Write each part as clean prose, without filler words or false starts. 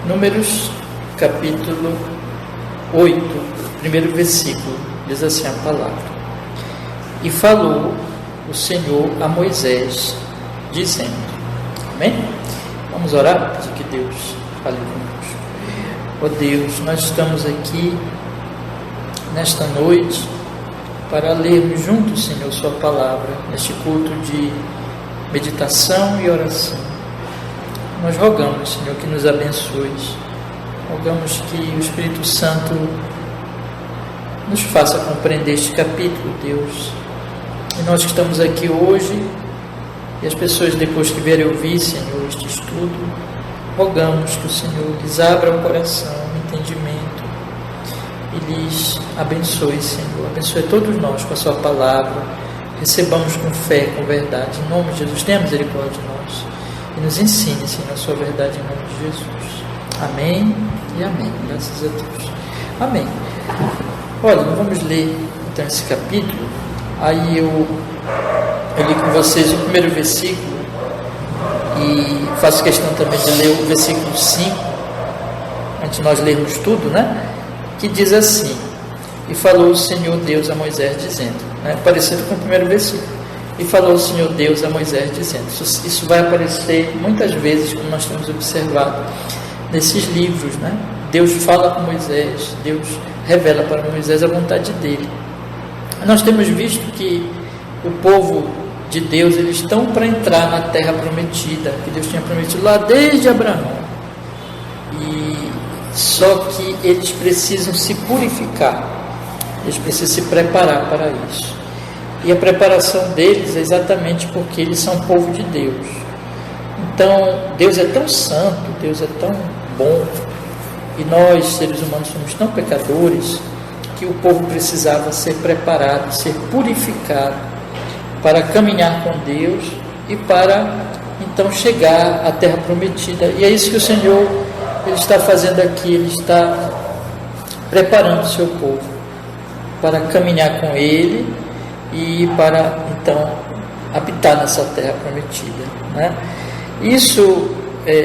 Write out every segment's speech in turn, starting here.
Números, capítulo 8, primeiro versículo, diz assim a palavra: E falou o Senhor a Moisés, dizendo. Amém? Vamos orar, pedir que Deus fale conosco. Ó Deus, nós estamos aqui nesta noite para lermos juntos, Senhor, Sua palavra, neste culto de meditação e oração. Nós rogamos, Senhor, que nos abençoes. Rogamos que o Espírito Santo nos faça compreender este capítulo, Deus. E nós que estamos aqui hoje, e as pessoas depois que vierem ouvir, Senhor, este estudo, rogamos que o Senhor lhes abra o coração, o entendimento, e lhes abençoe, Senhor. Abençoe todos nós com a Sua palavra. Recebamos com fé, com verdade. Em nome de Jesus, tenha misericórdia de nós. E nos ensine, Senhor, a Sua verdade em nome de Jesus. Amém e amém. Graças a Deus. Amém. Olha, vamos ler então esse capítulo. Aí eu li com vocês o primeiro versículo e faço questão também de ler o versículo 5, antes de nós lermos tudo, né? Que diz assim: E falou o Senhor Deus a Moisés dizendo, né? Parecido com o primeiro versículo. E falou o Senhor Deus a Moisés dizendo. Isso vai aparecer muitas vezes, como nós temos observado nesses livros, né? Deus fala com Moisés, Deus revela para Moisés a vontade dele. Nós temos visto que o povo de Deus, eles estão para entrar na terra prometida, que Deus tinha prometido lá desde Abraão. E só que eles precisam se purificar, eles precisam se preparar para isso. E a preparação deles é exatamente porque eles são povo de Deus. Então, Deus é tão santo, Deus é tão bom, e nós, seres humanos, somos tão pecadores, que o povo precisava ser preparado, ser purificado, para caminhar com Deus e para, então, chegar à terra prometida. E é isso que o Senhor ele está fazendo aqui, Ele está preparando o seu povo para caminhar com Ele e para, então, habitar nessa terra prometida, né? Isso,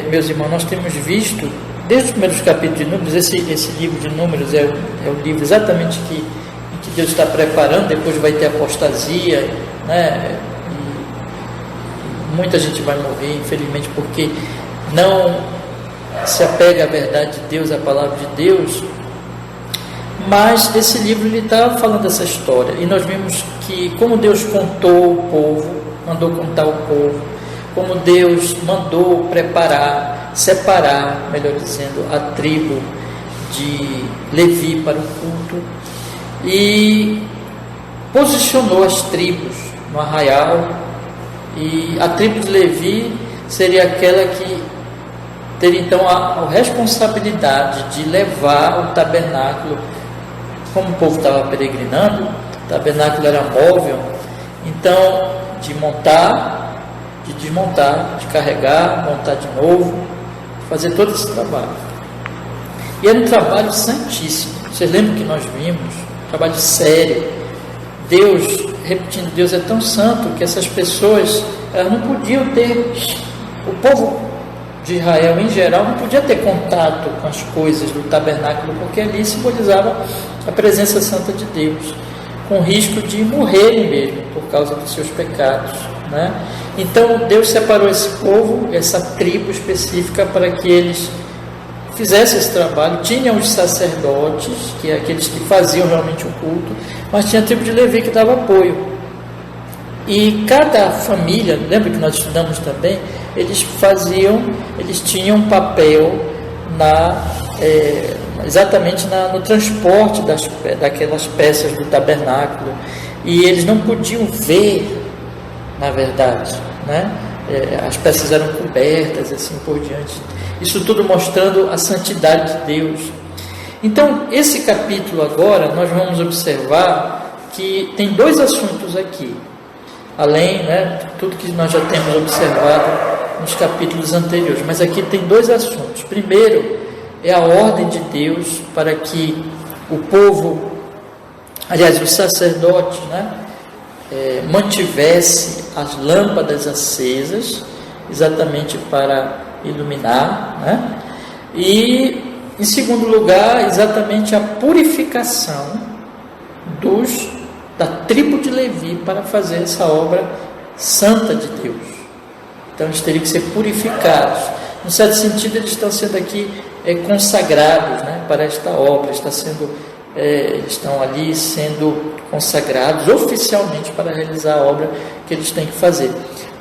meus irmãos, nós temos visto desde os primeiros capítulos de Números. Esse livro de Números é o livro exatamente em que Deus está preparando. Depois vai ter apostasia, né? E muita gente vai morrer, infelizmente, porque não se apega à verdade de Deus, à palavra de Deus. Mas esse livro ele está falando dessa história, e nós vimos que como Deus contou o povo, mandou contar o povo, como Deus mandou preparar, separar, melhor dizendo, a tribo de Levi para o culto, e posicionou as tribos no arraial. E a tribo de Levi seria aquela que teria então a responsabilidade de levar o tabernáculo. Como o povo estava peregrinando, o tabernáculo era móvel, então de montar, de desmontar, de carregar, montar de novo, fazer todo esse trabalho. E era um trabalho santíssimo. Vocês lembram que nós vimos? Um trabalho sério. Deus, repetindo, Deus é tão santo que essas pessoas, elas não podiam ter, o povo de Israel em geral não podia ter contato com as coisas do tabernáculo, porque ali simbolizava a presença santa de Deus, com risco de morrerem mesmo por causa dos seus pecados, né? Então Deus separou esse povo, essa tribo específica, para que eles fizessem esse trabalho. Tinha os sacerdotes, que é aqueles que faziam realmente o culto, mas tinha a tribo de Levi que dava apoio. E cada família, lembra que nós estudamos também, eles tinham um papel exatamente no transporte daquelas peças do tabernáculo, e eles não podiam ver, na verdade, né? As peças eram cobertas, assim por diante. Isso tudo mostrando a santidade de Deus. Então, esse capítulo agora, nós vamos observar que tem dois assuntos aqui, além, né, tudo que nós já temos observado nos capítulos anteriores, mas aqui tem dois assuntos. Primeiro, é a ordem de Deus para que o povo, aliás, os sacerdotes, né, mantivesse as lâmpadas acesas, exatamente para iluminar, né? E, em segundo lugar, exatamente a purificação da tribo de Levi para fazer essa obra santa de Deus. Então eles teriam que ser purificados. No certo sentido, eles estão sendo aqui consagrados, né, para esta obra. Eles estão ali sendo consagrados oficialmente para realizar a obra que eles têm que fazer.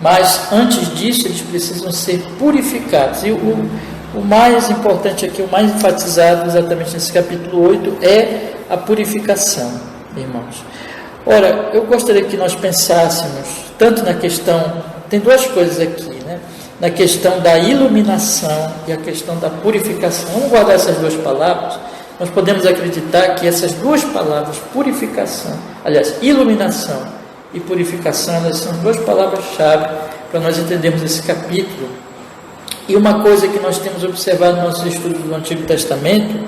Mas antes disso, eles precisam ser purificados. E o mais importante aqui, o mais enfatizado exatamente nesse capítulo 8 é a purificação, irmãos. Ora, eu gostaria que nós pensássemos tanto na questão, tem duas coisas aqui, né? Na questão da iluminação e a questão da purificação. Vamos guardar essas duas palavras. Nós podemos acreditar que essas duas palavras, purificação, aliás, iluminação e purificação, elas são duas palavras-chave para nós entendermos esse capítulo. E uma coisa que nós temos observado nos nossos estudos do Antigo Testamento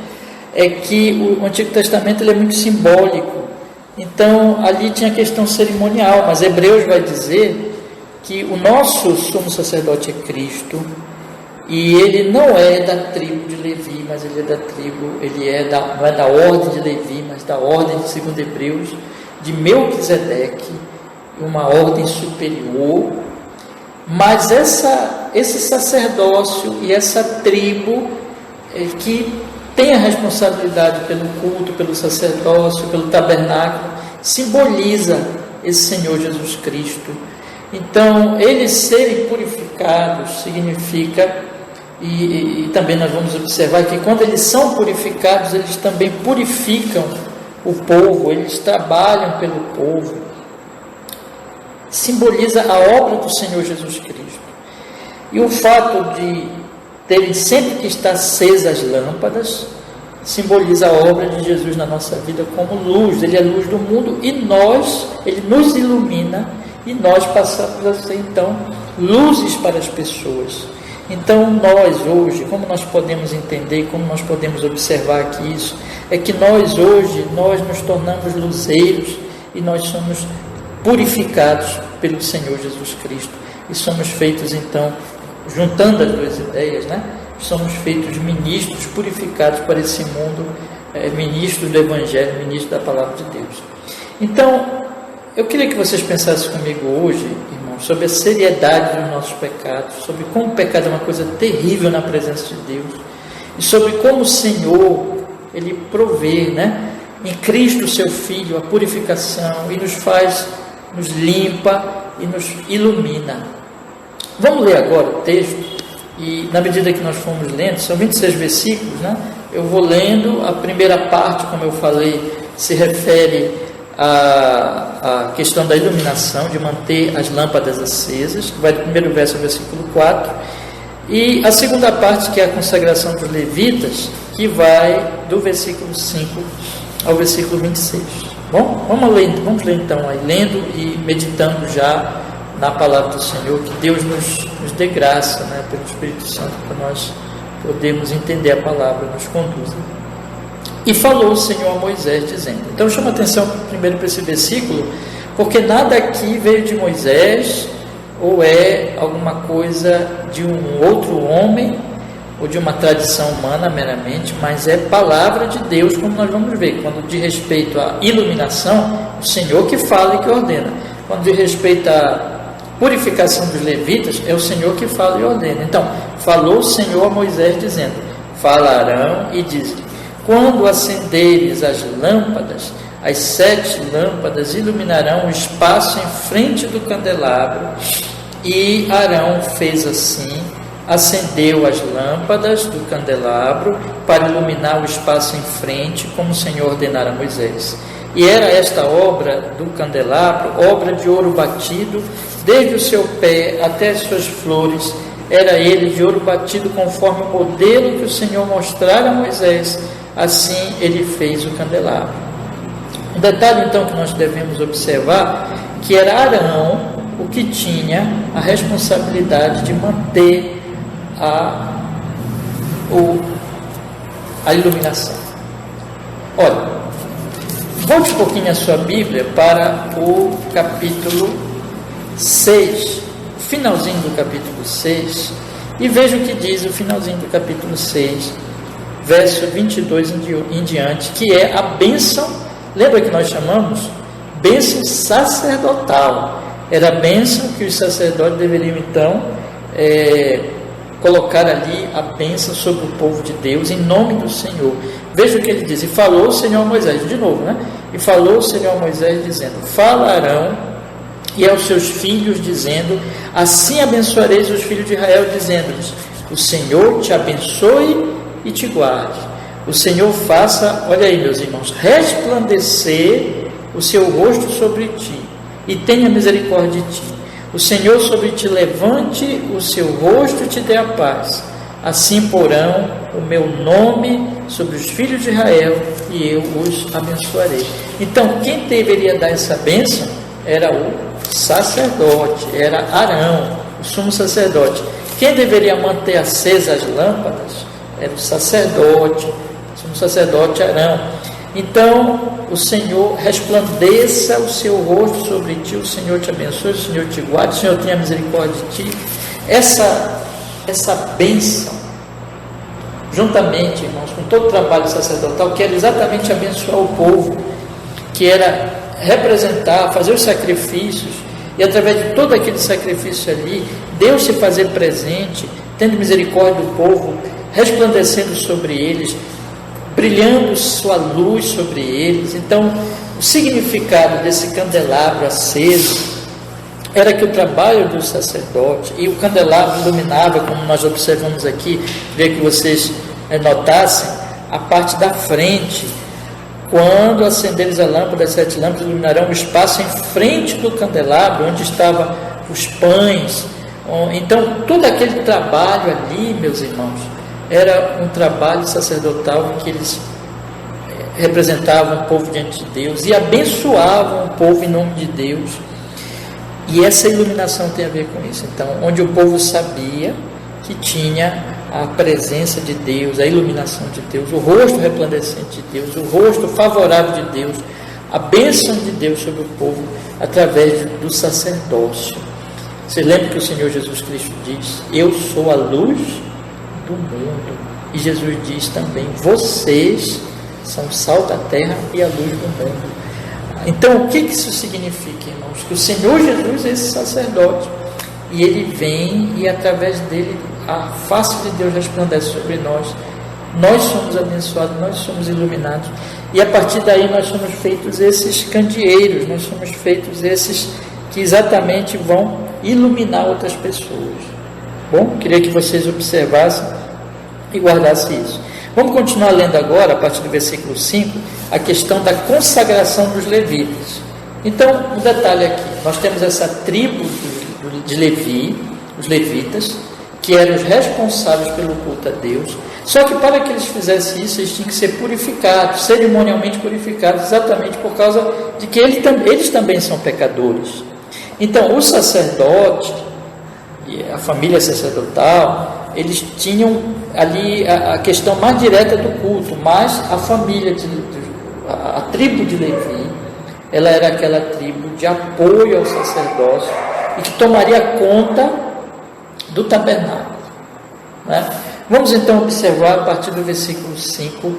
é que o Antigo Testamento ele é muito simbólico. Então, ali tinha a questão cerimonial, mas Hebreus vai dizer que o nosso sumo sacerdote é Cristo, e ele não é da tribo de Levi, mas ele é da tribo, não é da ordem de Levi, mas da ordem, segundo Hebreus, de Melquisedeque, uma ordem superior. Mas esse sacerdócio e essa tribo que tem a responsabilidade pelo culto, pelo sacerdócio, pelo tabernáculo, simboliza esse Senhor Jesus Cristo. Então, eles serem purificados significa, e também nós vamos observar que quando eles são purificados, eles também purificam o povo, eles trabalham pelo povo. Simboliza a obra do Senhor Jesus Cristo. E o fato de terem sempre que estar acesas as lâmpadas simboliza a obra de Jesus na nossa vida como luz. Ele é luz do mundo e ele nos ilumina e nós passamos a ser então luzes para as pessoas. Então nós hoje, como nós podemos entender, como nós podemos observar aqui isso, é que nós hoje nos tornamos luzeiros e nós somos purificados pelo Senhor Jesus Cristo e somos feitos então, juntando as duas ideias, né? Somos feitos ministros purificados para esse mundo, ministros do Evangelho, ministros da Palavra de Deus. Então, eu queria que vocês pensassem comigo hoje, irmãos, sobre a seriedade dos nossos pecados, sobre como o pecado é uma coisa terrível na presença de Deus, e sobre como o Senhor, Ele provê, né, em Cristo, seu Filho, a purificação, e nos limpa e nos ilumina. Vamos ler agora o texto, e na medida que nós formos lendo, são 26 versículos, né? Eu vou lendo. A primeira parte, como eu falei, se refere à questão da iluminação, de manter as lâmpadas acesas, que vai do primeiro verso ao versículo 4, e a segunda parte, que é a consagração dos levitas, que vai do versículo 5 ao versículo 26. Bom, vamos ler então aí, lendo e meditando já na palavra do Senhor, que Deus nos dê graça, né, pelo Espírito Santo, para nós podermos entender a palavra, nos conduza. E falou o Senhor a Moisés, dizendo. Então chama atenção primeiro para esse versículo, porque nada aqui veio de Moisés, ou é alguma coisa de um outro homem, ou de uma tradição humana meramente, mas é palavra de Deus, como nós vamos ver. Quando diz respeito à iluminação, o Senhor que fala e que ordena. Quando diz respeito à purificação dos levitas, é o Senhor que fala e ordena. Então, falou o Senhor a Moisés, dizendo, falarão e dizem, quando acenderes as lâmpadas, as 7 lâmpadas iluminarão o espaço em frente do candelabro. E Arão fez assim, acendeu as lâmpadas do candelabro para iluminar o espaço em frente, como o Senhor ordenara a Moisés. E era esta obra do candelabro, obra de ouro batido, desde o seu pé até as suas flores, era ele de ouro batido conforme o modelo que o Senhor mostrara a Moisés, assim ele fez o candelabro. Um detalhe então que nós devemos observar, que era Arão o que tinha a responsabilidade de manter a iluminação. Olha, volte um pouquinho a sua Bíblia para o capítulo 6, finalzinho do capítulo 6, E veja o que diz o finalzinho do capítulo 6, verso 22 em diante, que é a bênção, lembra que nós chamamos? Bênção sacerdotal. Era a bênção que os sacerdotes deveriam então colocar ali a bênção sobre o povo de Deus, em nome do Senhor. Veja o que ele diz: e falou o Senhor a Moisés, de novo, né? E falou o Senhor a Moisés, dizendo: falarão e aos seus filhos, dizendo: assim abençoareis os filhos de Israel, dizendo-lhes: o Senhor te abençoe e te guarde. O Senhor faça, olha aí, meus irmãos, resplandecer o seu rosto sobre ti e tenha misericórdia de ti. O Senhor sobre ti levante o seu rosto e te dê a paz. Assim porão o meu nome sobre os filhos de Israel e eu os abençoarei. Então, quem deveria dar essa bênção era o sacerdote, era Arão, o sumo sacerdote. Quem deveria manter acesas as lâmpadas era o sacerdote, o sumo sacerdote Arão. Então, o Senhor resplandeça o seu rosto sobre ti, o Senhor te abençoe, o Senhor te guarde, o Senhor tenha misericórdia de ti. Essa bênção, juntamente, irmãos, com todo o trabalho sacerdotal, que era exatamente abençoar o povo, que era representar, fazer os sacrifícios, e através de todo aquele sacrifício ali, Deus se fazer presente, tendo misericórdia do povo, resplandecendo sobre eles, brilhando sua luz sobre eles. Então, o significado desse candelabro aceso era que o trabalho do sacerdote, e o candelabro iluminava, como nós observamos aqui, queria que vocês notassem, a parte da frente. Quando acenderes a lâmpada, as 7 lâmpadas iluminarão o espaço em frente do candelabro, onde estavam os pães. Então, todo aquele trabalho ali, meus irmãos, era um trabalho sacerdotal em que eles representavam o povo diante de Deus e abençoavam o povo em nome de Deus. E essa iluminação tem a ver com isso. Então, onde o povo sabia que tinha a presença de Deus, a iluminação de Deus, o rosto resplandecente de Deus, o rosto favorável de Deus, a bênção de Deus sobre o povo através do sacerdócio. Você lembra que o Senhor Jesus Cristo diz: eu sou a luz do mundo. E Jesus diz também: vocês são o sal da terra e a luz do mundo. Então, o que isso significa, irmãos? Que o Senhor Jesus é esse sacerdote, e ele vem, e através dele a face de Deus resplandece sobre nós. Nós somos abençoados, nós somos iluminados, e a partir daí nós somos feitos esses candeeiros, nós somos feitos esses que exatamente vão iluminar outras pessoas. Bom, queria que vocês observassem e guardassem isso. Vamos continuar lendo agora, a partir do versículo 5, a questão da consagração dos levitas. Então, um detalhe aqui, nós temos essa tribo de Levi, os levitas, que eram os responsáveis pelo culto a Deus. Só que para que eles fizessem isso, eles tinham que ser purificados, cerimonialmente purificados, exatamente por causa de que eles também são pecadores. Então, o sacerdote e a família sacerdotal, eles tinham ali a questão mais direta do culto, mas a família, a tribo de Levi, ela era aquela tribo de apoio ao sacerdócio e que tomaria conta do tabernáculo, né? Vamos então observar a partir do versículo 5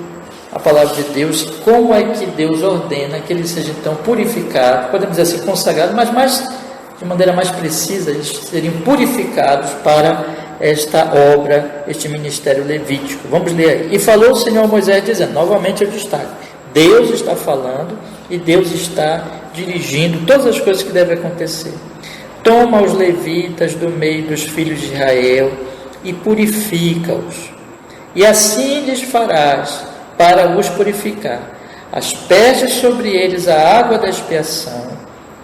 a palavra de Deus, como é que Deus ordena que eles sejam então purificados, podemos dizer assim, consagrados, mas de maneira mais precisa, eles seriam purificados para esta obra, este ministério levítico. Vamos ler aí. E falou o Senhor a Moisés, dizendo, novamente eu destaco, Deus está falando e Deus está dirigindo todas as coisas que devem acontecer. Toma os levitas do meio dos filhos de Israel e purifica-os, e assim lhes farás para os purificar. Asperge sobre eles a água da expiação,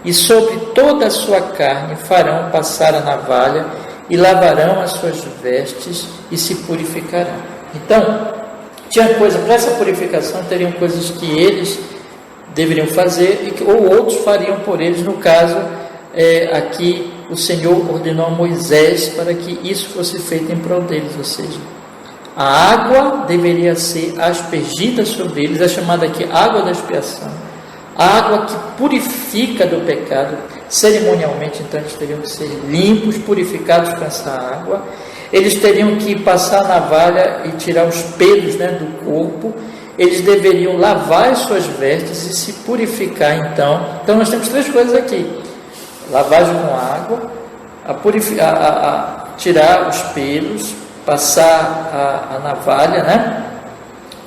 e sobre toda a sua carne farão passar a navalha, e lavarão as suas vestes, e se purificarão. Então, tinha coisa, para essa purificação, teriam coisas que eles deveriam fazer, ou outros fariam por eles. No caso, aqui o Senhor ordenou a Moisés para que isso fosse feito em prol deles, ou seja, a água deveria ser aspergida sobre eles, é chamada aqui água da expiação, a água que purifica do pecado. Cerimonialmente, então, eles teriam que ser limpos, purificados com essa água. eles teriam que passar a navalha e tirar os pelos, né, do corpo, eles deveriam lavar as suas vestes e se purificar então. Então nós temos 3 coisas aqui: lavagem com água, tirar os pelos, passar a navalha, né,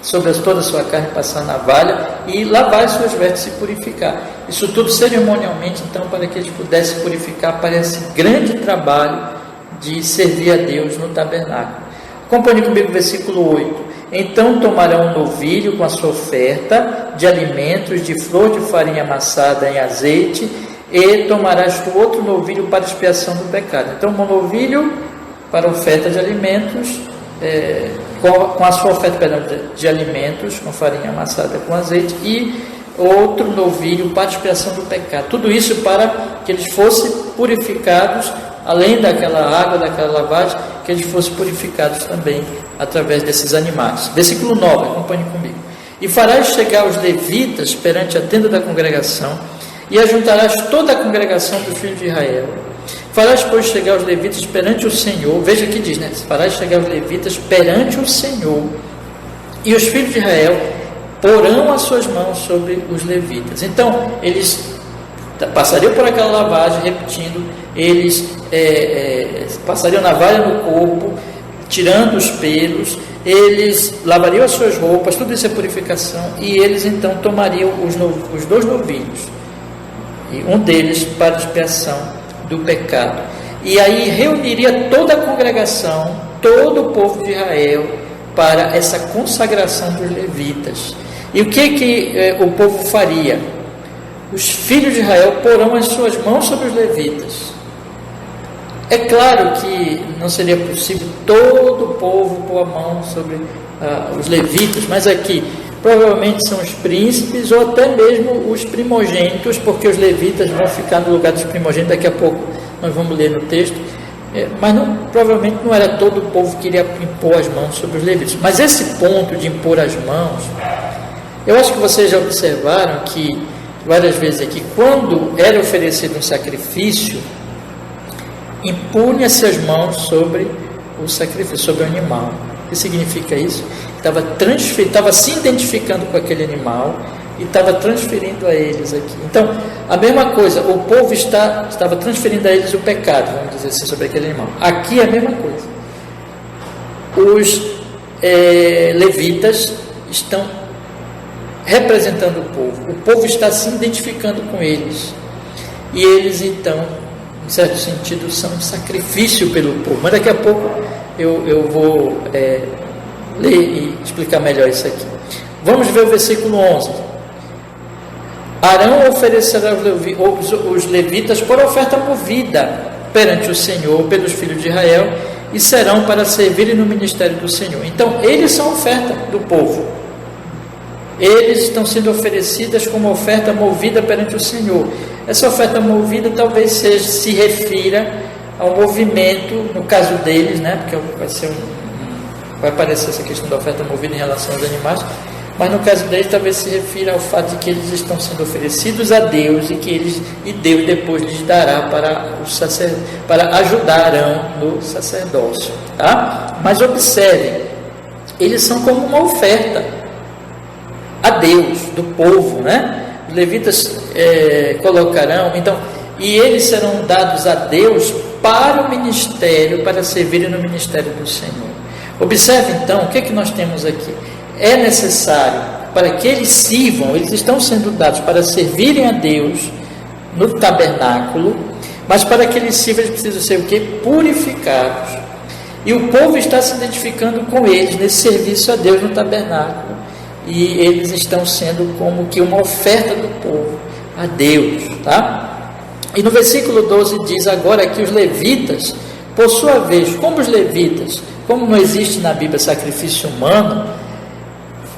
sobre toda a sua carne, passar a navalha e lavar as suas vestes e se purificar. Isso tudo cerimonialmente, então, para que eles pudessem purificar para esse grande trabalho de servir a Deus no tabernáculo. Acompanhe comigo o versículo 8. Então tomarão um novilho com a sua oferta de alimentos, de flor de farinha amassada em azeite, e tomarás tu outro novilho para expiação do pecado. Então, um novilho para oferta de alimentos, com a sua oferta de alimentos, com farinha amassada com azeite, e outro novilho para expiação do pecado. Tudo isso para que eles fossem purificados, além daquela água, daquela lavagem, que eles fossem purificados também através desses animais. Versículo 9, acompanhe comigo. E farás chegar os levitas perante a tenda da congregação, e ajuntarás toda a congregação dos filhos de Israel. Farás, pois, chegar os levitas perante o Senhor. Veja que diz, né? Farás chegar os levitas perante o Senhor, e os filhos de Israel porão as suas mãos sobre os levitas. Então, eles passariam por aquela lavagem, repetindo, eles passariam navalha no corpo, tirando os pelos, eles lavariam as suas roupas, tudo isso é purificação, e eles então tomariam os 2 novilhos, e um deles para expiação do pecado, e aí reuniria toda a congregação, todo o povo de Israel, para essa consagração dos levitas. E o que o povo faria? Os filhos de Israel porão as suas mãos sobre os levitas. É claro que não seria possível todo o povo pôr a mão sobre os levitas, mas aqui provavelmente são os príncipes ou até mesmo os primogênitos, porque os levitas vão ficar no lugar dos primogênitos. Daqui a pouco nós vamos ler no texto, mas provavelmente não era todo o povo que iria impor as mãos sobre os levitas. Mas esse ponto de impor as mãos, eu acho que vocês já observaram que várias vezes aqui, quando era oferecido um sacrifício, impunha-se as mãos sobre o sacrifício, sobre o animal. O que significa isso? Estava se identificando com aquele animal e estava transferindo a eles aqui. Então, a mesma coisa, o povo estava transferindo a eles o pecado, vamos dizer assim, sobre aquele animal. Aqui é a mesma coisa. Os levitas estão representando o povo está se identificando com eles, e eles então, em certo sentido, são um sacrifício pelo povo. Mas daqui a pouco eu vou ler e explicar melhor isso aqui. Vamos ver o versículo 11. Arão oferecerá os levitas por oferta movida perante o Senhor pelos filhos de Israel, e serão para servirem no ministério do Senhor. Então, eles são oferta do povo. Eles estão sendo oferecidas como oferta movida perante o Senhor. Essa oferta movida talvez se refira ao movimento, no caso deles, né? Porque vai aparecer essa questão da oferta movida em relação aos animais, mas no caso deles talvez se refira ao fato de que eles estão sendo oferecidos a Deus, e Deus depois lhes dará para ajudar Arão no sacerdócio, tá? Mas observe, eles são como uma oferta a Deus, do povo, né? Os levitas colocarão, então, e eles serão dados a Deus para o ministério, para servirem no ministério do Senhor. Observe então, o que é que nós temos aqui? É necessário, para que eles sirvam, eles estão sendo dados para servirem a Deus no tabernáculo, mas para que eles sirvam, eles precisam ser o quê? Purificados. E o povo está se identificando com eles nesse serviço a Deus no tabernáculo. E eles estão sendo como que uma oferta do povo a Deus, tá? E no versículo 12 diz agora que os levitas, por sua vez, como não existe na Bíblia sacrifício humano,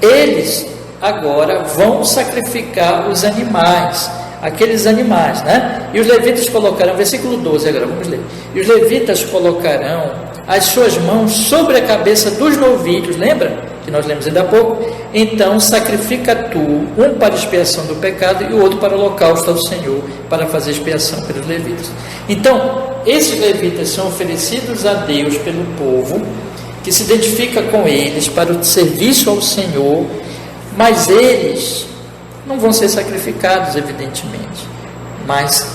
eles agora vão sacrificar os animais, aqueles animais, né? E os levitas colocarão, versículo 12 agora, vamos ler. E os levitas colocarão as suas mãos sobre a cabeça dos novilhos, lembra? Que nós lemos ainda há pouco. Então sacrifica tu, um para expiação do pecado e o outro para o holocausto ao Senhor, para fazer expiação pelos levitas. Então, esses levitas são oferecidos a Deus pelo povo, que se identifica com eles para o serviço ao Senhor, mas eles não vão ser sacrificados, evidentemente, mas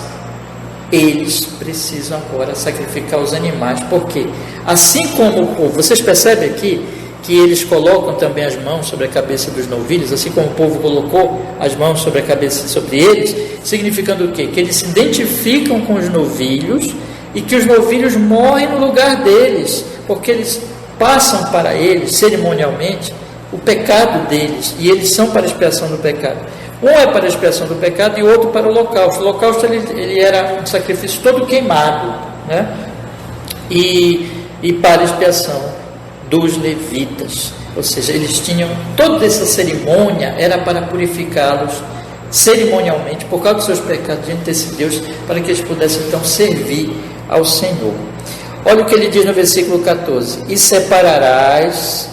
eles precisam agora sacrificar os animais, porque assim como o povo, vocês percebem aqui que eles colocam também as mãos sobre a cabeça dos novilhos, assim como o povo colocou as mãos sobre a cabeça sobre eles, significando o quê? Que eles se identificam com os novilhos e que os novilhos morrem no lugar deles, porque eles passam para eles, cerimonialmente, o pecado deles, e eles são para a expiação do pecado. Um é para a expiação do pecado e o outro para o holocausto. O holocausto ele era um sacrifício todo queimado, né? E para a expiação dos levitas, ou seja, eles tinham toda essa cerimônia, era para purificá-los cerimonialmente por causa dos seus pecados diante desse Deus, para que eles pudessem então servir ao Senhor. Olha o que ele diz no versículo 14: e separarás,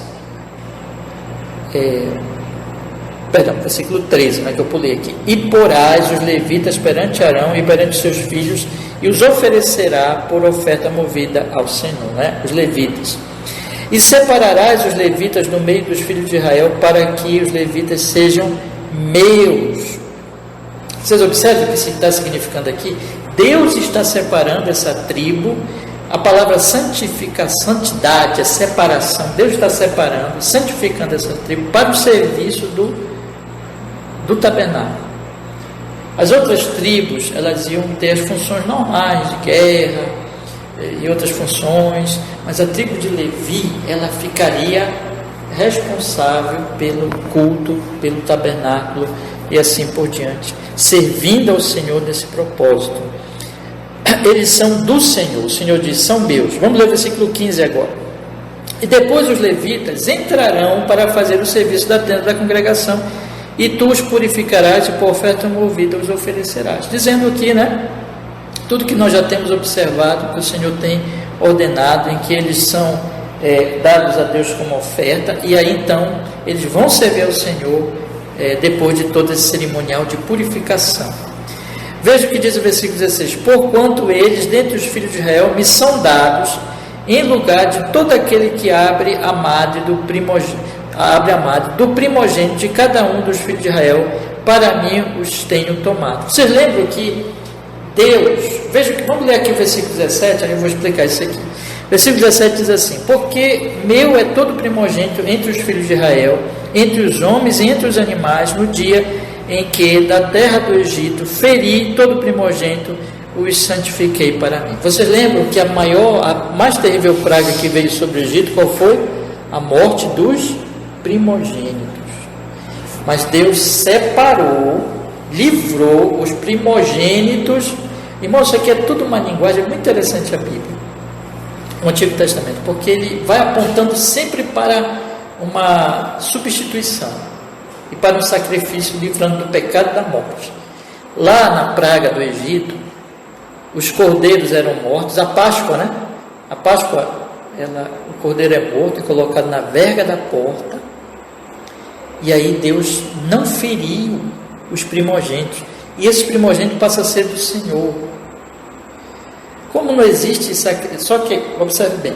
versículo 13, que eu pulei aqui, e porás os levitas perante Arão e perante seus filhos, e os oferecerá por oferta movida ao Senhor, né? Os levitas. E separarás os levitas no meio dos filhos de Israel, para que os levitas sejam meus. Vocês observam o que está significando aqui? Deus está separando essa tribo. A palavra santificar, santidade, a separação, Deus está separando, santificando essa tribo para o serviço do tabernáculo. As outras tribos, elas iam ter as funções normais de guerra e outras funções, mas a tribo de Levi, ela ficaria responsável pelo culto, pelo tabernáculo e assim por diante, servindo ao Senhor nesse propósito. Eles são do Senhor, o Senhor diz, são meus. Vamos ler o versículo 15 agora. E depois os levitas entrarão para fazer o serviço da tenda da congregação, e tu os purificarás e por oferta movida os oferecerás. Dizendo aqui, né, tudo que nós já temos observado, que o Senhor tem ordenado, em que eles são dados a Deus como oferta, e aí então eles vão servir ao Senhor depois de todo esse cerimonial de purificação. Veja o que diz o versículo 16: porquanto eles, dentre os filhos de Israel, me são dados em lugar de todo aquele que abre a madre do primogênito de cada um dos filhos de Israel, para mim os tenho tomado. Vocês lembram que Deus, veja que, vamos ler aqui o versículo 17, aí eu vou explicar isso aqui. Versículo 17 diz assim: porque meu é todo primogênito entre os filhos de Israel, entre os homens e entre os animais, no dia em que da terra do Egito feri todo primogênito, os santifiquei para mim. Vocês lembram que a mais terrível praga que veio sobre o Egito, qual foi? A morte dos primogênitos. Mas Deus separou, livrou os primogênitos. Irmãos, isso aqui é tudo uma linguagem muito interessante, a Bíblia, o Antigo Testamento, porque ele vai apontando sempre para uma substituição e para um sacrifício, livrando do pecado e da morte. Lá na praga do Egito, os cordeiros eram mortos. A Páscoa, né? A Páscoa, o cordeiro é morto, é colocado na verga da porta, e aí Deus não feriu os primogênitos, e esse primogênito passa a ser do Senhor. Como não existe sacrifício, só que, observe bem,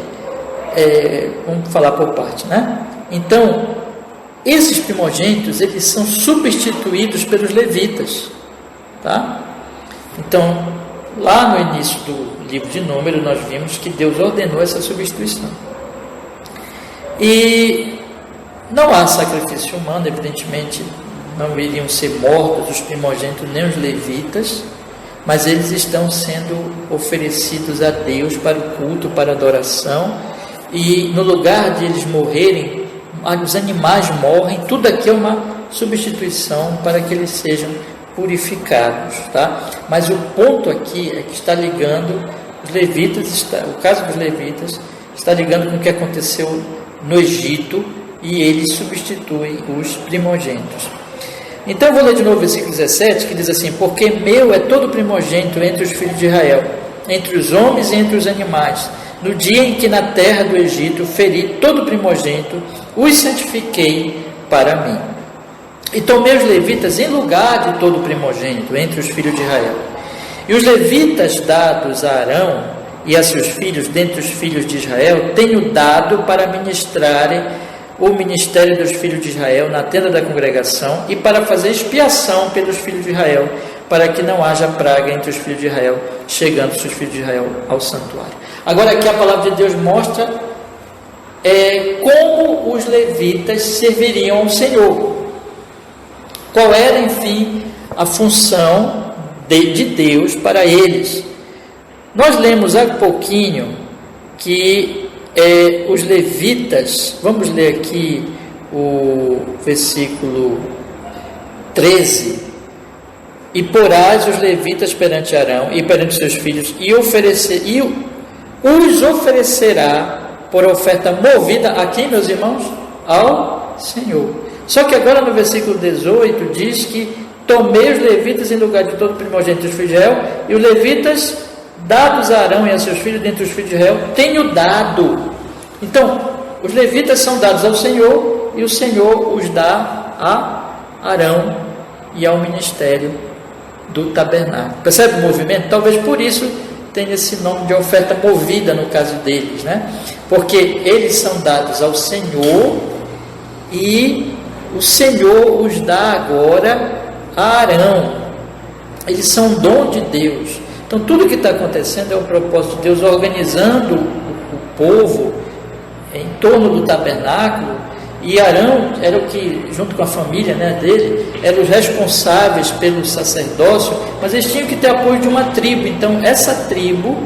vamos falar por parte, né? Então, esses primogênitos, eles são substituídos pelos levitas, tá? Então, lá no início do livro de Números, nós vimos que Deus ordenou essa substituição. E não há sacrifício humano, evidentemente, não iriam ser mortos os primogênitos nem os levitas, mas eles estão sendo oferecidos a Deus para o culto, para a adoração, e no lugar de eles morrerem, os animais morrem. Tudo aqui é uma substituição para que eles sejam purificados, tá? Mas o ponto aqui é que está ligando os levitas, o caso dos levitas está ligando com o que aconteceu no Egito, e eles substituem os primogênitos. Então eu vou ler de novo o versículo 17, que diz assim: porque meu é todo primogênito entre os filhos de Israel, entre os homens e entre os animais, no dia em que na terra do Egito feri todo primogênito, os santifiquei para mim. E tomei os levitas em lugar de todo primogênito entre os filhos de Israel. E os levitas dados a Arão e a seus filhos, dentre os filhos de Israel, tenho dado para ministrarem o ministério dos filhos de Israel na tenda da congregação e para fazer expiação pelos filhos de Israel, para que não haja praga entre os filhos de Israel, chegando os filhos de Israel ao santuário. Agora aqui a palavra de Deus mostra como os levitas serviriam ao Senhor. Qual era, enfim, a função de Deus para eles. Nós lemos há pouquinho que os levitas, vamos ler aqui o versículo 13, e porás os levitas perante Arão e perante seus filhos, e os oferecerá por oferta movida a quem, meus irmãos? Ao Senhor. Só que agora no versículo 18 diz que tomei os levitas em lugar de todo primogênito dos filhos de Israel, e os levitas dados a Arão e a seus filhos dentre os filhos de Israel, tenho dado. Então, os levitas são dados ao Senhor, e o Senhor os dá a Arão e ao ministério do tabernáculo. Percebe o movimento? Talvez por isso tenha esse nome de oferta movida no caso deles, né? Porque eles são dados ao Senhor e o Senhor os dá agora a Arão. Eles são um dom de Deus. Então tudo que está acontecendo é o propósito de Deus organizando o povo em torno do tabernáculo. E Arão era o que, junto com a família, né, dele, eram os responsáveis pelo sacerdócio, mas eles tinham que ter apoio de uma tribo. Então essa tribo,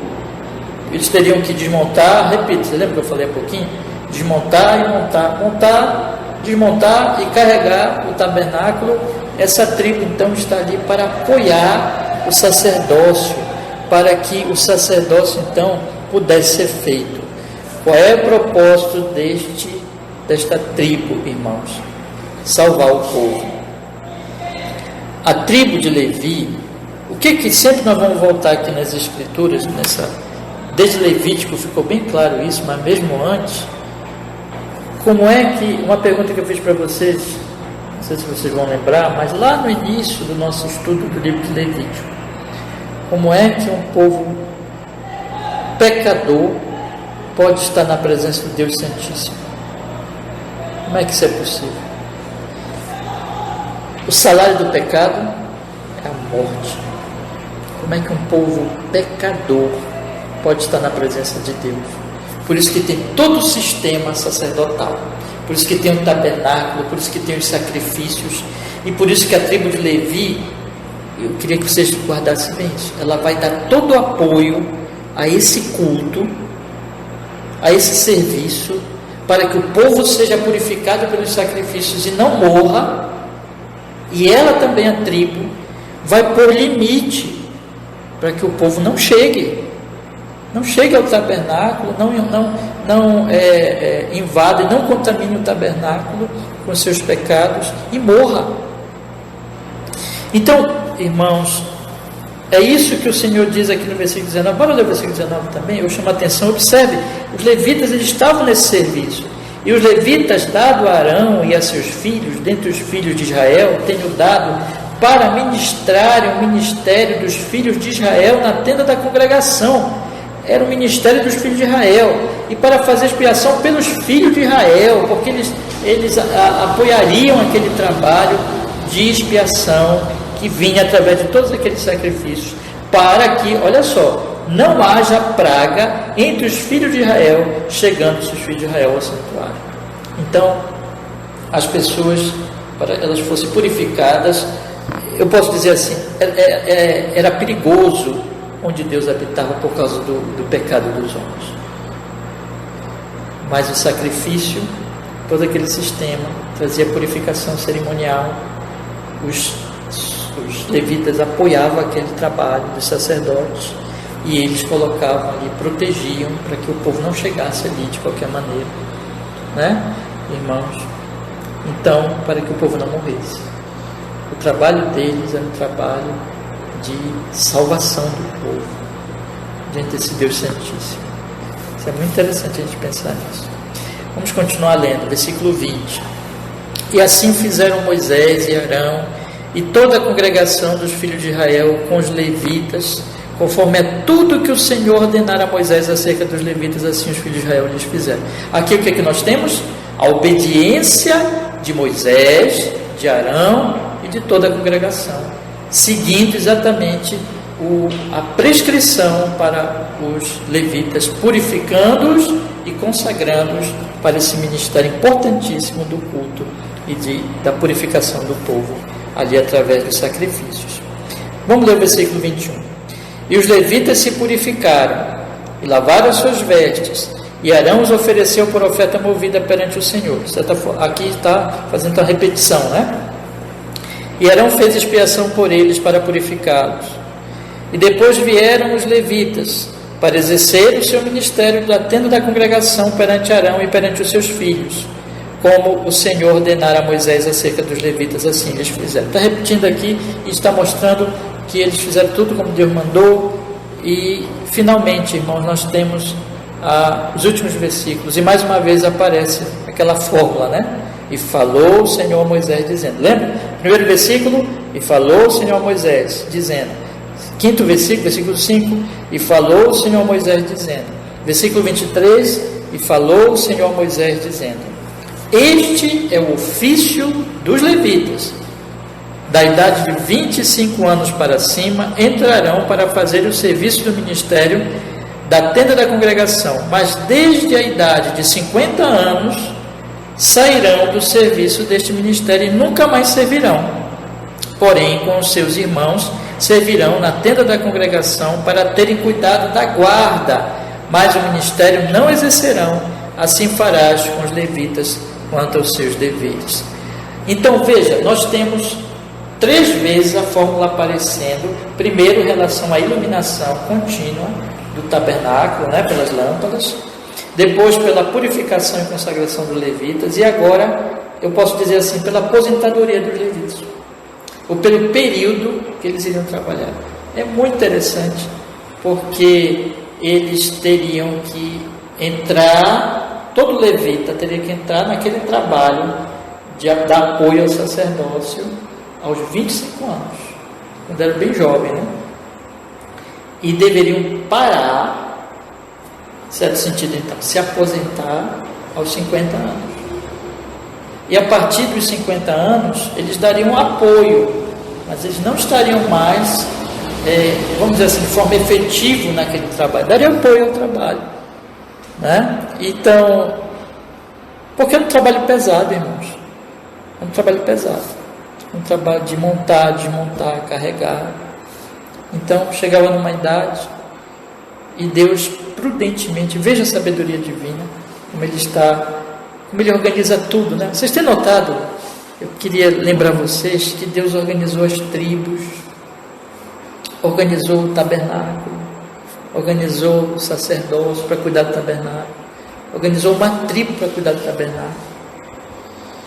eles teriam que desmontar, repito, você lembra que eu falei há pouquinho? Desmontar e montar, desmontar e carregar o tabernáculo. Essa tribo então está ali para apoiar o sacerdócio, para que o sacerdócio então pudesse ser feito. Qual é o propósito desta tribo, irmãos? Salvar o povo. A tribo de Levi, o que sempre nós vamos voltar aqui nas escrituras, desde Levítico ficou bem claro isso, mas mesmo antes, como é que, uma pergunta que eu fiz para vocês, não sei se vocês vão lembrar, mas lá no início do nosso estudo do livro de Levítico, como é que um povo pecador pode estar na presença de Deus Santíssimo? Como é que isso é possível? O salário do pecado é a morte. Como é que um povo pecador pode estar na presença de Deus? Por isso que tem todo o sistema sacerdotal, por isso que tem o tabernáculo, por isso que tem os sacrifícios, e por isso que a tribo de Levi, eu queria que vocês guardassem bem isso, ela vai dar todo o apoio a esse culto, a esse serviço, para que o povo seja purificado pelos sacrifícios e não morra. E ela também, a tribo, vai pôr limite para que o povo não chegue ao tabernáculo, não invada e não contamine o tabernáculo com seus pecados e morra. Então, irmãos, é isso que o Senhor diz aqui no versículo 19. Bora ler o versículo 19 também. Eu chamo a atenção, observe, os levitas eles estavam nesse serviço, e os levitas, dado a Arão e a seus filhos, dentre os filhos de Israel, tenho dado para ministrarem o ministério dos filhos de Israel na tenda da congregação. Era o ministério dos filhos de Israel, e para fazer expiação pelos filhos de Israel, porque eles apoiariam aquele trabalho de expiação que vinha através de todos aqueles sacrifícios, para que, olha só, não haja praga entre os filhos de Israel, chegando os filhos de Israel ao santuário. Então, as pessoas, para elas fossem purificadas, eu posso dizer assim, era perigoso onde Deus habitava por causa do pecado dos homens. Mas o sacrifício, todo aquele sistema, trazia purificação cerimonial. Os levitas apoiavam aquele trabalho dos sacerdotes, e eles colocavam ali, protegiam para que o povo não chegasse ali de qualquer maneira, né, irmãos? Então, para que o povo não morresse. O trabalho deles era um trabalho de salvação do povo diante desse Deus Santíssimo. Isso é muito interessante a gente pensar nisso. Vamos continuar lendo, versículo 20. E assim fizeram Moisés e Arão e toda a congregação dos filhos de Israel com os levitas, conforme é tudo que o Senhor ordenara a Moisés acerca dos levitas, assim os filhos de Israel lhes fizeram. Aqui o que é que nós temos? A obediência de Moisés, de Arão e de toda a congregação, seguindo exatamente a prescrição para os levitas, purificando-os e consagrando-os para esse ministério importantíssimo do culto e da purificação do povo, ali através dos sacrifícios. Vamos ler o versículo 21. E os levitas se purificaram e lavaram as suas vestes, e Arão os ofereceu por oferta movida perante o Senhor. Aqui está fazendo a repetição, né? E Arão fez expiação por eles para purificá-los. E depois vieram os levitas para exercer o seu ministério da tenda da congregação perante Arão e perante os seus filhos, como o Senhor ordenara a Moisés acerca dos levitas, assim eles fizeram. Está repetindo aqui e está mostrando que eles fizeram tudo como Deus mandou. E finalmente, irmãos, nós temos os últimos versículos, e mais uma vez aparece aquela fórmula, né? E falou o Senhor a Moisés dizendo, lembra? Primeiro versículo, e falou o Senhor a Moisés dizendo. Quinto versículo, versículo 5, e falou o Senhor a Moisés dizendo. Versículo 23, e falou o Senhor a Moisés dizendo. Este é o ofício dos levitas, da idade de 25 anos para cima, entrarão para fazer o serviço do ministério da tenda da congregação, mas desde a idade de 50 anos sairão do serviço deste ministério e nunca mais servirão. Porém, com os seus irmãos, servirão na tenda da congregação para terem cuidado da guarda, mas o ministério não exercerão. Assim farás com os levitas quanto aos seus deveres. Então veja, nós temos 3 vezes a fórmula aparecendo. Primeiro, em relação à iluminação contínua do tabernáculo, né, pelas lâmpadas. Depois, pela purificação e consagração dos levitas. E agora, eu posso dizer assim, pela aposentadoria dos levitas, ou pelo período que eles iriam trabalhar. É muito interessante, porque eles teriam que entrar, todo levita teria que entrar naquele trabalho de dar apoio ao sacerdócio aos 25 anos, quando era bem jovem, né? E deveriam parar, em certo sentido, então, se aposentar aos 50 anos. E a partir dos 50 anos, eles dariam apoio, mas eles não estariam mais, vamos dizer assim, de forma efetiva naquele trabalho, dariam apoio ao trabalho, né? Então, porque é um trabalho pesado, irmãos, é um trabalho pesado, um trabalho de montar, desmontar, carregar. Então, chegava numa idade, e Deus prudentemente, veja a sabedoria divina, como Ele organiza tudo, né? Vocês têm notado? Eu queria lembrar vocês que Deus organizou as tribos, organizou o tabernáculo, organizou o sacerdócio para cuidar do tabernáculo, organizou uma tribo para cuidar do tabernáculo.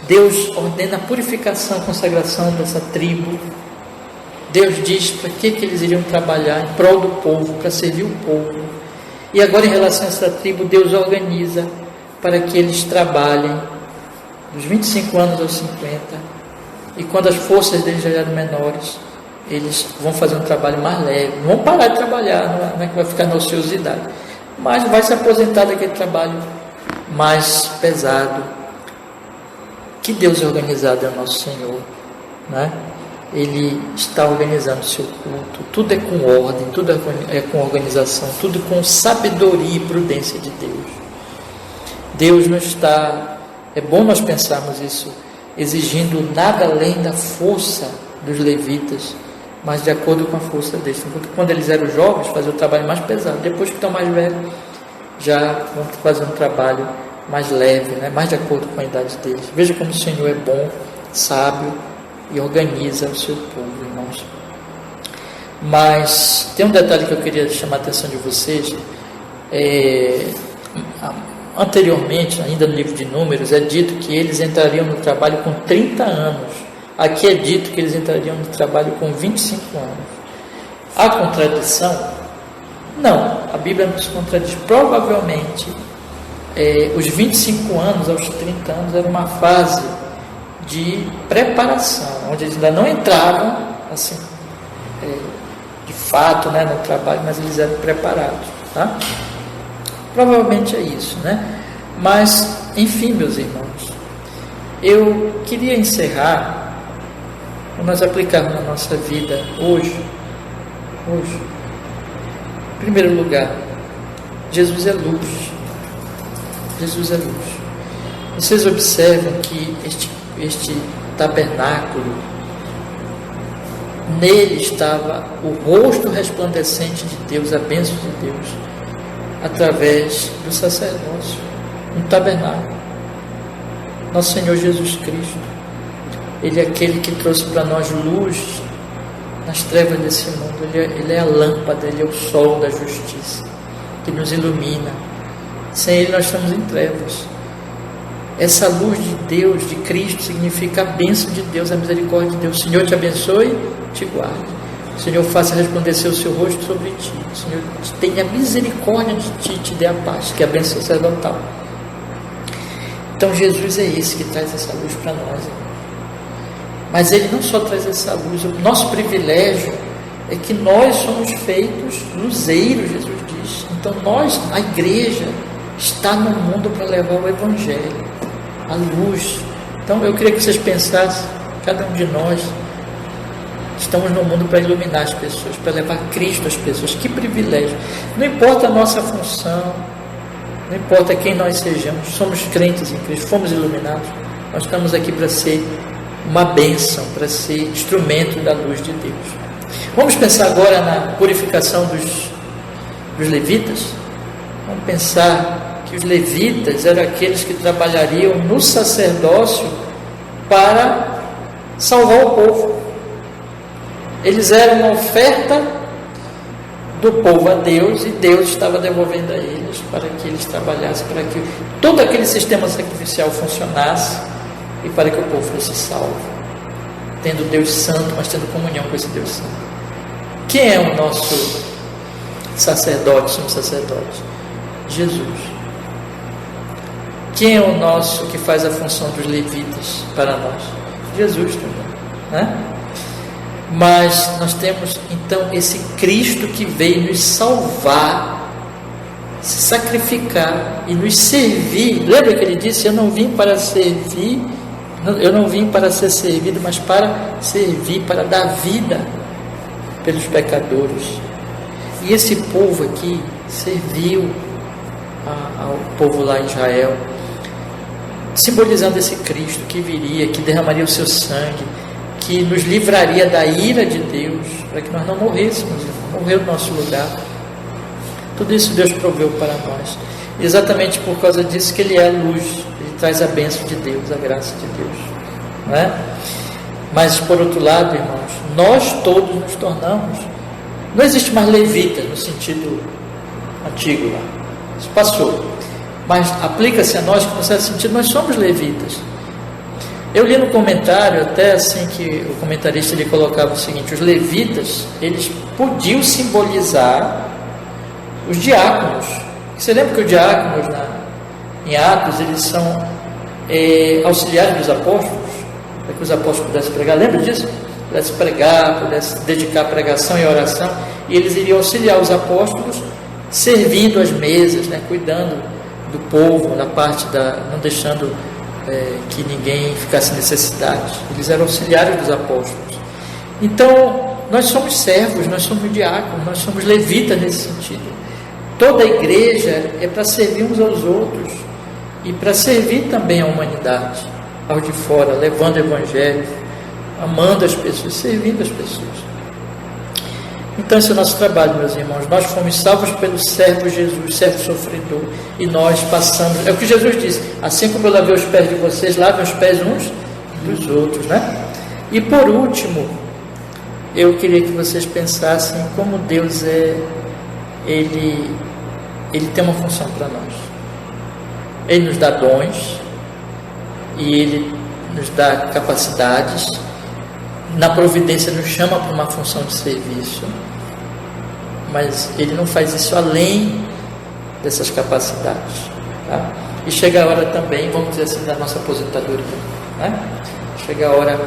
Deus ordena a purificação, a consagração dessa tribo. Deus diz para que eles iriam trabalhar em prol do povo, para servir o povo. E agora, em relação a essa tribo, Deus organiza para que eles trabalhem dos 25 anos aos 50, e quando as forças deles já eram menores, eles vão fazer um trabalho mais leve, não vão parar de trabalhar, não é que vai ficar na ociosidade, mas vai se aposentar daquele trabalho mais pesado. Que Deus é organizado é o nosso Senhor, né? Ele está organizando o seu culto, tudo é com ordem, tudo é com organização, tudo com sabedoria e prudência de Deus. Deus não está, é bom nós pensarmos isso, exigindo nada além da força dos levitas, mas de acordo com a força deles. Porque quando eles eram jovens, faziam o trabalho mais pesado, depois que estão mais velhos, já vão fazer um trabalho mais leve, né? Mais de acordo com a idade deles. Veja como o Senhor é bom, sábio e organiza o seu povo, irmãos. Mas tem um detalhe que eu queria chamar a atenção de vocês. Anteriormente, ainda no livro de Números, é dito que eles entrariam no trabalho com 30 anos. Aqui é dito que eles entrariam no trabalho com 25 anos. Há contradição? Não, a Bíblia não se contradiz. Provavelmente, os 25 anos aos 30 anos era uma fase de preparação, onde eles ainda não entravam assim, de fato, né, no trabalho, mas eles eram preparados, tá? Provavelmente é isso, né? Mas, enfim, meus irmãos, eu queria encerrar, para nós aplicarmos na nossa vida hoje. Em primeiro lugar, Jesus é luz. Jesus é luz. Vocês observam que este tabernáculo, nele estava o rosto resplandecente de Deus, a bênção de Deus, através do sacerdócio, um tabernáculo. Nosso Senhor Jesus Cristo, Ele é aquele que trouxe para nós luz nas trevas desse mundo. Ele é a lâmpada, Ele é o sol da justiça, que nos ilumina. Sem Ele nós estamos em trevas. Essa luz de Deus, de Cristo, significa a bênção de Deus, a misericórdia de Deus. O Senhor te abençoe, te guarde. O Senhor faça resplandecer o seu rosto sobre ti. O Senhor tenha misericórdia de ti e te dê a paz, que é a bênção sacerdotal. Então Jesus é esse que traz essa luz para nós. Mas Ele não só traz essa luz, o nosso privilégio é que nós somos feitos luzeiros, Jesus diz. Então nós, a igreja, está no mundo para levar o Evangelho, a luz. Então eu queria que vocês pensassem, cada um de nós, estamos no mundo para iluminar as pessoas, para levar Cristo às pessoas. Que privilégio! Não importa a nossa função, não importa quem nós sejamos, somos crentes em Cristo, fomos iluminados, nós estamos aqui para ser uma bênção, para ser instrumento da luz de Deus. Vamos pensar agora na purificação dos levitas. Vamos pensar que os levitas eram aqueles que trabalhariam no sacerdócio para salvar o povo. Eles eram uma oferta do povo a Deus, e Deus estava devolvendo a eles para que eles trabalhassem, para que todo aquele sistema sacrificial funcionasse e para que o povo fosse salvo, tendo Deus santo, mas tendo comunhão com esse Deus santo. Quem é o nosso sacerdote, sumo sacerdote? Jesus. Quem é o nosso que faz a função dos levitas para nós? Jesus também, né? Mas nós temos então esse Cristo que veio nos salvar, se sacrificar e nos servir. Lembra que Ele disse: eu não vim para servir, eu não vim para ser servido, mas para servir, para dar vida pelos pecadores. E esse povo aqui serviu ao povo lá em Israel, simbolizando esse Cristo que viria, que derramaria o seu sangue, que nos livraria da ira de Deus, para que nós não morrêssemos, morreu no nosso lugar. Tudo isso Deus proveu para nós. E exatamente por causa disso que Ele é a luz, Ele traz a bênção de Deus, a graça de Deus, não é? Mas por outro lado, irmãos, nós todos nos tornamos, não existe mais levita no sentido antigo lá, isso passou, mas aplica-se a nós que no certo sentido nós somos levitas. Eu li no comentário, até assim, que o comentarista ele colocava o seguinte: os levitas, eles podiam simbolizar os diáconos. Você lembra que os diáconos em Atos, eles são auxiliares dos apóstolos, para que os apóstolos pudessem pregar? Lembra disso? Pudessem pregar, pudessem dedicar a pregação e a oração, e eles iriam auxiliar os apóstolos, servindo as mesas, né, cuidando do povo, na parte não deixando que ninguém ficasse em necessidade. Eles eram auxiliares dos apóstolos. Então, nós somos servos, nós somos diáconos, nós somos levitas nesse sentido. Toda a igreja é para servir uns aos outros e para servir também a humanidade, aos de fora, levando o Evangelho, amando as pessoas, servindo as pessoas. Então esse é o nosso trabalho, meus irmãos. Nós fomos salvos pelo servo Jesus, servo sofredor, e nós passamos, é o que Jesus disse: assim como eu lavei os pés de vocês, lavem os pés uns dos outros, né? E por último, eu queria que vocês pensassem como Deus Ele tem uma função para nós. Ele nos dá dons e Ele nos dá capacidades. Na providência nos chama para uma função de serviço, mas Ele não faz isso além dessas capacidades, tá? E chega a hora também, vamos dizer assim, da nossa aposentadoria, né? Chega a hora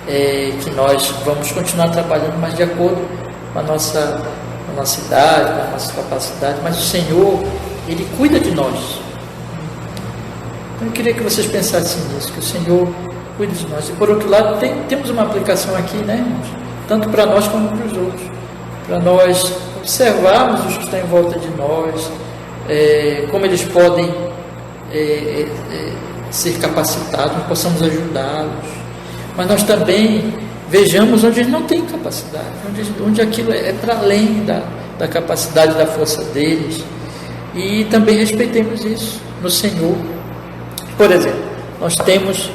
que nós vamos continuar trabalhando, mas de acordo com a nossa idade, com a nossa capacidade, mas o Senhor, Ele cuida de nós. Então eu queria que vocês pensassem nisso, que o Senhor cuida de nós. E por outro lado, temos uma aplicação aqui, né, irmãos? Tanto para nós como para os outros. Para nós observarmos os que estão em volta de nós, como eles podem ser capacitados, nós possamos ajudá-los. Mas nós também vejamos onde eles não têm capacidade, onde aquilo é para além da capacidade, da força deles. E também respeitemos isso no Senhor. Por exemplo, nós temos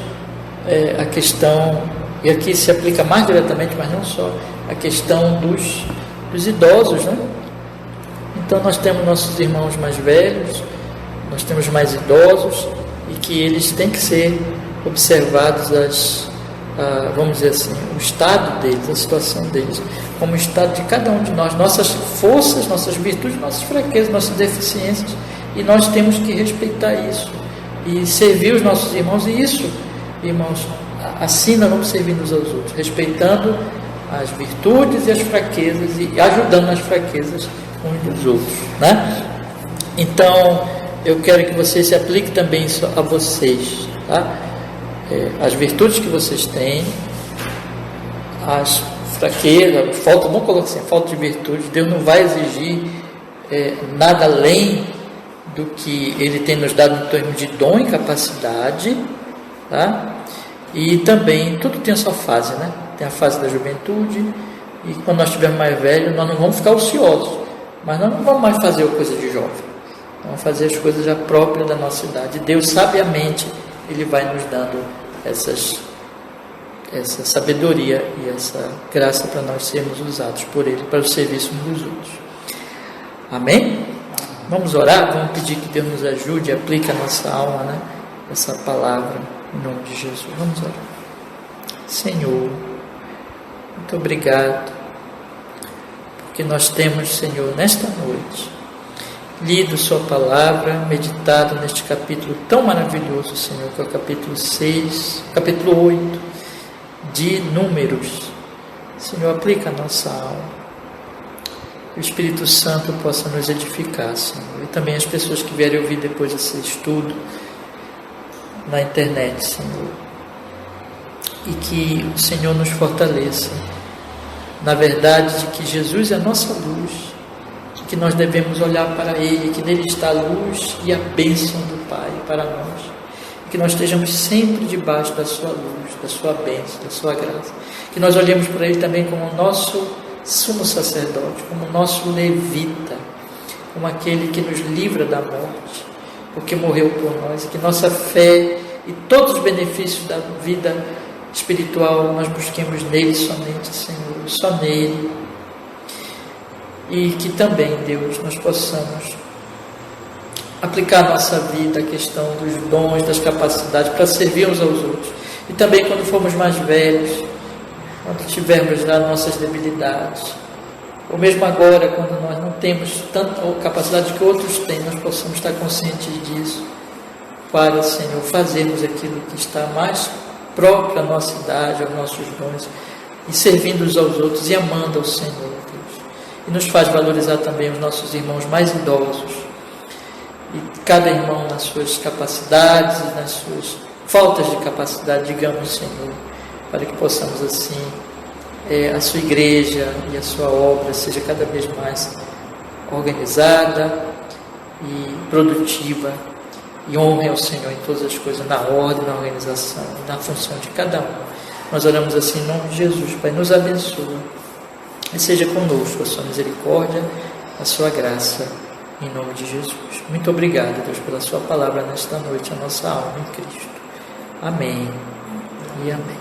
a questão, e aqui se aplica mais diretamente, mas não só, a questão dos idosos, né? Então nós temos nossos irmãos mais velhos, nós temos mais idosos, e que eles têm que ser observados, vamos dizer assim, o estado deles, a situação deles, como o estado de cada um de nós, nossas forças, nossas virtudes, nossas fraquezas, nossas deficiências, e nós temos que respeitar isso e servir os nossos irmãos. E isso, irmãos, assim nós vamos servir uns aos outros, respeitando as virtudes e as fraquezas e ajudando nas fraquezas uns dos outros, né? Então eu quero que vocês se apliquem também isso a vocês, tá? As virtudes que vocês têm, as fraquezas, falta, vamos colocar assim, falta de virtude. Deus não vai exigir nada além do que Ele tem nos dado em termos de dom e capacidade, tá? E também, tudo tem a sua fase, né? Tem a fase da juventude, e quando nós estivermos mais velhos, nós não vamos ficar ociosos, mas nós não vamos mais fazer coisa de jovem, vamos fazer as coisas já próprias da nossa idade. Deus, sabiamente, Ele vai nos dando essa sabedoria e essa graça para nós sermos usados por Ele para o serviço uns dos outros. Amém? Vamos orar, vamos pedir que Deus nos ajude, aplique a nossa alma, né? Essa palavra, em nome de Jesus. Vamos orar. Senhor, muito obrigado, porque nós temos, Senhor, nesta noite, lido Sua palavra, meditado neste capítulo tão maravilhoso, Senhor, que é o capítulo 6, capítulo 8, de Números. Senhor, aplica a nossa alma, que o Espírito Santo possa nos edificar, Senhor, e também as pessoas que vierem ouvir depois desse estudo na internet, Senhor, e que o Senhor nos fortaleça na verdade de que Jesus é a nossa luz, que nós devemos olhar para Ele, que nele está a luz e a bênção do Pai para nós, que nós estejamos sempre debaixo da Sua luz, da Sua bênção, da Sua graça, que nós olhemos para Ele também como o nosso sumo sacerdote, como o nosso levita, como aquele que nos livra da morte, porque morreu por nós, e que nossa fé e todos os benefícios da vida espiritual nós busquemos nele somente, Senhor, só nele. E que também, Deus, nós possamos aplicar a nossa vida, a questão dos dons, das capacidades, para servir uns aos outros. E também quando formos mais velhos, quando tivermos lá nossas debilidades, ou mesmo agora, quando nós não temos tanta capacidade que outros têm, nós possamos estar conscientes disso, para, Senhor, fazermos aquilo que está mais próprio à nossa idade, aos nossos dons, e servindo uns aos outros e amando ao Senhor, Deus. E nos faz valorizar também os nossos irmãos mais idosos, e cada irmão nas suas capacidades e nas suas faltas de capacidade, digamos, Senhor, para que possamos assim, a sua igreja e a sua obra seja cada vez mais organizada e produtiva, e honre ao Senhor em todas as coisas, na ordem, na organização, na função de cada um. Nós oramos assim em nome de Jesus. Pai, nos abençoa e seja conosco a sua misericórdia, a sua graça, em nome de Jesus. Muito obrigado, Deus, pela sua palavra nesta noite, a nossa alma em Cristo. Amém e amém.